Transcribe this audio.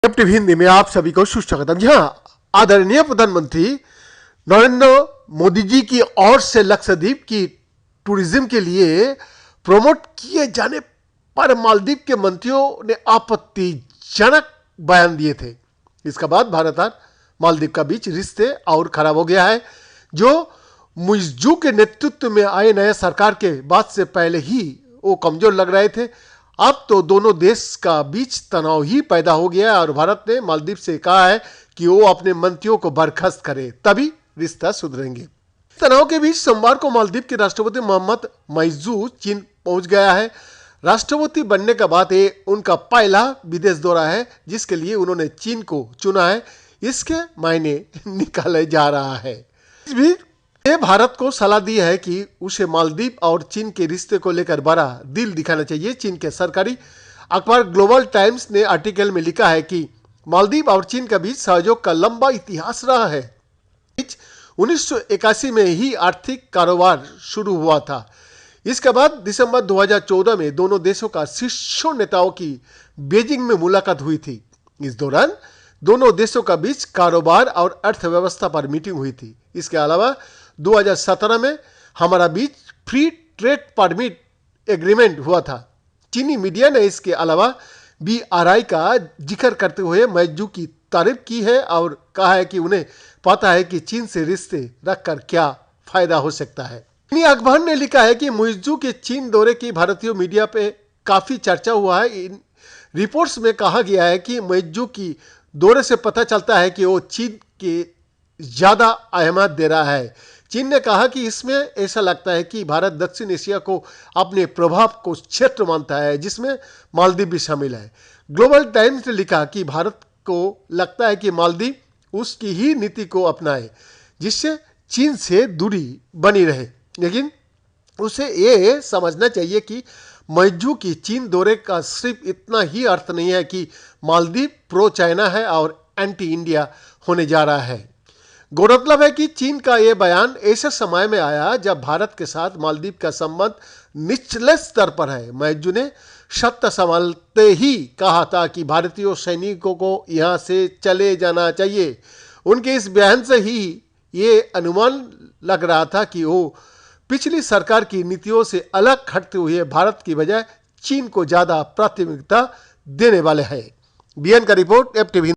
TV Hindi में आप सभी को सुस्वागतम। जी हाँ, आदरणीय प्रधानमंत्री नरेंद्र मोदी जी की ओर से लक्षद्वीप की टूरिज्म के लिए प्रमोट किए जाने पर मालदीव के मंत्रियों ने आपत्तिजनक बयान दिए थे। इसके बाद भारत और मालदीव का बीच रिश्ते और खराब हो गया है, जो मुइज्जू के नेतृत्व में आए नए सरकार के बाद से पहले ही वो कमजोर लग रहे थे। अब तो दोनों देश का बीच तनाव ही पैदा हो गया और भारत ने मालदीव से कहा है कि वो अपने मंत्रियों को बर्खास्त करे, तभी रिश्ता सुधरेंगे। तनाव के बीच सोमवार को मालदीव के राष्ट्रपति मोहम्मद मुइज्जू चीन पहुंच गया है। राष्ट्रपति बनने के बाद ये उनका पहला विदेश दौरा है जिसके लिए उन्होंने चीन को चुना है। इसके मायने निकाले जा रहा है। इस बीच ये भारत को सलाह दी है कि उसे मालदीव और चीन के रिश्ते को लेकर बड़ा दिल दिखाना चाहिए। चीन के सरकारी अखबार ग्लोबल टाइम्स ने आर्टिकल में लिखा है कि मालदीव और चीन के बीच सहयोग का लंबा इतिहास रहा है। 1981 में ही आर्थिक कारोबार शुरू हुआ था। इसके बाद दिसंबर 2014 में दोनों देशों का शीर्ष नेताओं की बीजिंग में मुलाकात हुई थी। इस दौरान दोनों देशों का बीच कारोबार और अर्थव्यवस्था पर मीटिंग हुई थी। इसके अलावा 2017 में हमारा बीच फ्री ट्रेड परमिट एग्रीमेंट हुआ था। चीनी मीडिया ने इसके अलावा BRI का जिक्र करते हुए मुइज्जू की तारीफ की है और कहा है कि उन्हें पता है कि चीन से रिश्ते रखकर क्या फायदा हो सकता है। चीनी अखबार ने लिखा है कि मुइज्जू के चीन दौरे की भारतीय मीडिया पे काफी चर्चा हुआ है। इन रिपोर्ट्स में कहा गया है कि मुइज्जू की दौरे से पता चलता है कि वो चीन के ज्यादा अहमियत दे रहा है। चीन ने कहा कि इसमें ऐसा लगता है कि भारत दक्षिण एशिया को अपने प्रभाव को क्षेत्र मानता है, जिसमें मालदीव भी शामिल है। ग्लोबल टाइम्स ने लिखा कि भारत को लगता है कि मालदीव उसकी ही नीति को अपनाए जिससे चीन से दूरी बनी रहे, लेकिन उसे ये समझना चाहिए कि मुइज्जू की चीन दौरे का सिर्फ इतना ही अर्थ नहीं है कि मालदीव प्रो चाइना है और एंटी इंडिया होने जा रहा है। गौरतलब है कि चीन का यह बयान ऐसे समय में आया जब भारत के साथ मालदीव का संबंध निचले स्तर पर है। मुइज्जू ने सत्ता संभालते ही कहा था कि भारतीय सैनिकों को यहां से चले जाना चाहिए। उनके इस बयान से ही ये अनुमान लग रहा था कि वो पिछली सरकार की नीतियों से अलग हटते हुए भारत की बजाय चीन को ज्यादा प्राथमिकता देने वाले हैं। BN का रिपोर्ट FTV।